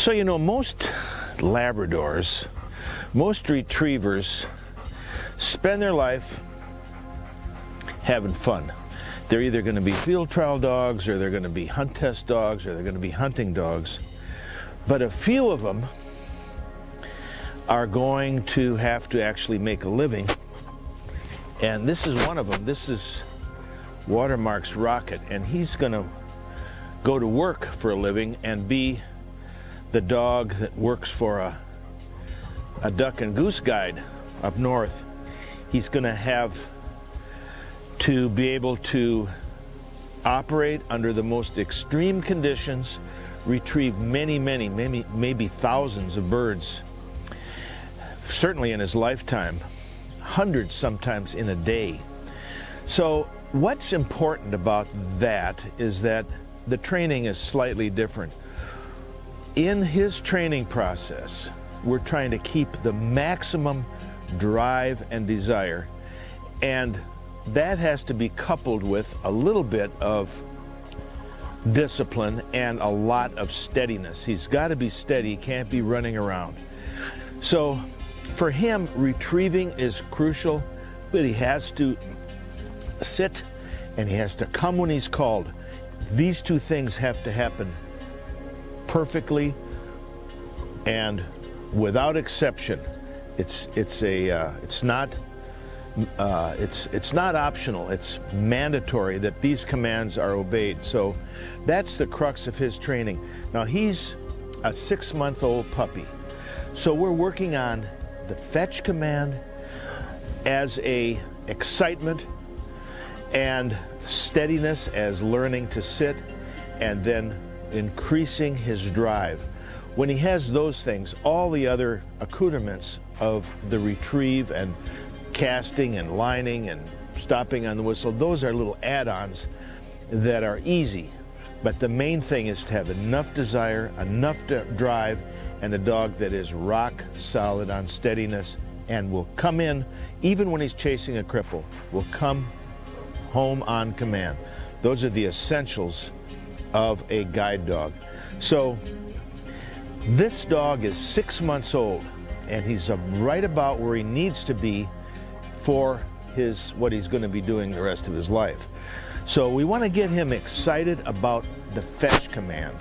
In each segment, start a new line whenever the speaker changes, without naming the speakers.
So, you know, most Labradors, most retrievers spend their life having fun. They're either going to be field trial dogs, or they're going to be hunt test dogs, or they're going to be hunting dogs. But a few of them are going to have to actually make a living. And this is one of them. This is Watermarks Rocket, and he's going to go to work for a living and be the dog that works for a duck and goose guide up north. He's going to have to be able to operate under the most extreme conditions, retrieve many, maybe thousands of birds, certainly in his lifetime, hundreds sometimes in a day. So what's important about that is that the training is slightly different. In his training process, we're trying to keep the maximum drive and desire, and that has to be coupled with a little bit of discipline and a lot of steadiness. He's got to be steady, he can't be running around. So for him, retrieving is crucial, but he has to sit and he has to come when he's called. These two things have to happen perfectly and without exception. It's not optional. It's mandatory that these commands are obeyed. So that's the crux of his training. Now he's a 6-month-old puppy, so we're working on the fetch command as a excitement and steadiness as learning to sit, and then increasing his drive. When he has those things, all the other accoutrements of the retrieve and casting and lining and stopping on the whistle, those are little add-ons that are easy. But the main thing is to have enough desire, enough drive, and a dog that is rock solid on steadiness and will come in, even when he's chasing a cripple, will come home on command. Those are the essentials of a guide dog. So this dog is 6 months old, and he's right about where he needs to be for what he's going to be doing the rest of his life. So we want to get him excited about the fetch command.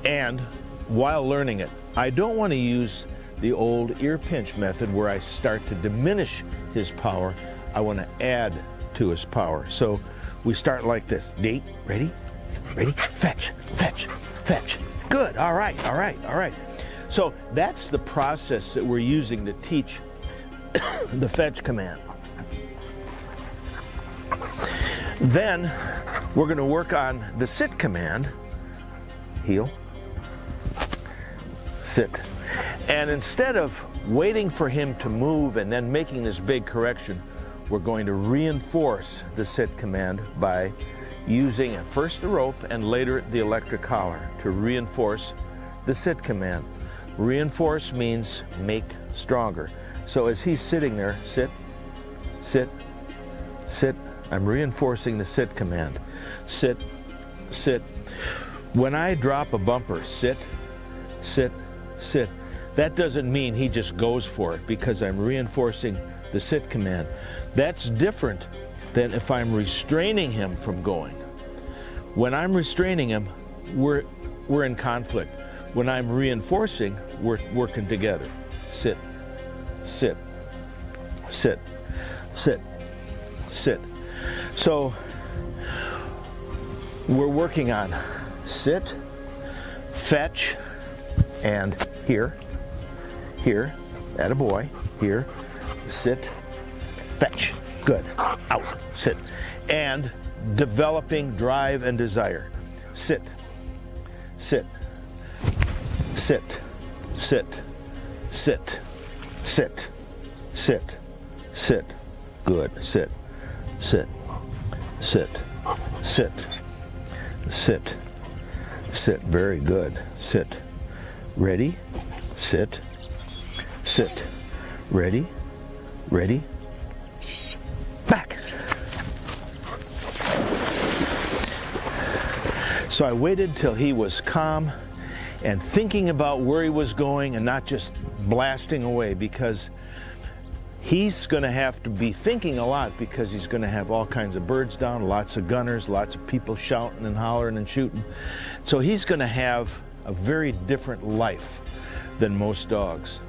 And while learning it, I don't want to use the old ear pinch method where I start to diminish his power. I want to add to his power. So we start like this. Date, ready, fetch, fetch, fetch. Good, all right, all right, all right. So that's the process that we're using to teach the fetch command. Then we're going to work on the sit command. Heel, sit. And instead of waiting for him to move and then making this big correction, we're going to reinforce the sit command by using at first the rope and later the electric collar to reinforce the sit command. Reinforce means make stronger. So as he's sitting there, sit, sit, sit, I'm reinforcing the sit command. Sit, sit. When I drop a bumper, sit, sit, sit, that doesn't mean he just goes for it, because I'm reinforcing the sit command. That's different than if I'm restraining him from going. When I'm restraining him, we're in conflict. When I'm reinforcing, we're working together. Sit, sit, sit, sit, sit. So we're working on sit, fetch, and here, attaboy, here, sit, fetch, good, out, sit, and developing drive and desire. Sit, sit, sit, sit, sit, sit, sit, sit, good, sit, sit, sit, sit, sit, sit, very good, sit, ready, sit, sit, ready, ready, back. So I waited till he was calm and thinking about where he was going and not just blasting away, because he's going to have to be thinking a lot, because he's going to have all kinds of birds down, lots of gunners, lots of people shouting and hollering and shooting. So he's going to have a very different life than most dogs.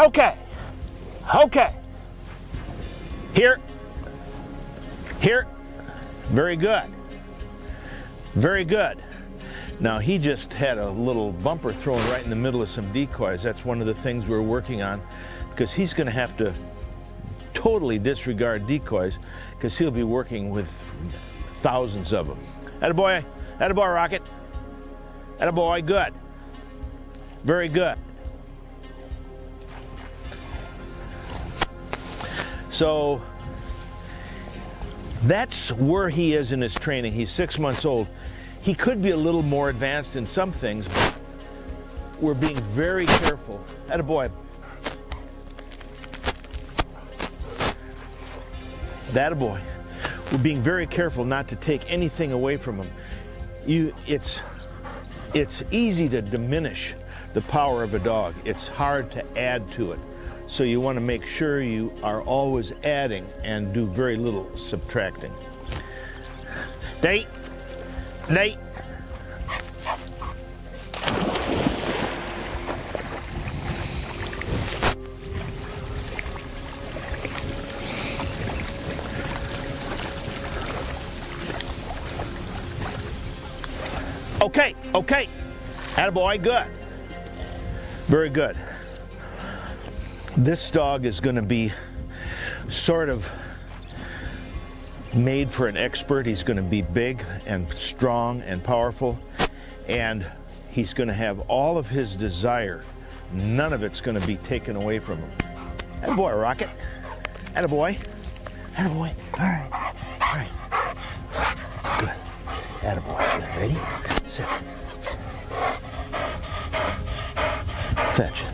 Okay. Okay. Here. Here. Very good. Very good. Now he just had a little bumper thrown right in the middle of some decoys. That's one of the things we're working on, because he's going to have to totally disregard decoys, because he'll be working with thousands of them. Attaboy. Attaboy, Rocket. Attaboy, good. Very good. So that's where he is in his training. He's 6 months old. He could be a little more advanced in some things, but we're being very careful. Attaboy. Attaboy. We're being very careful not to take anything away from him. It's easy to diminish the power of a dog. It's hard to add to it. So you want to make sure you are always adding and do very little subtracting. Nate. Nate. Okay, okay. Attaboy, good. Very good. This dog is going to be sort of made for an expert. He's going to be big and strong and powerful, and he's going to have all of his desire. None of it's going to be taken away from him. Attaboy, Rocket. Attaboy. Attaboy. All right. All right. Good. Attaboy. Good. Ready? Sit. Fetch.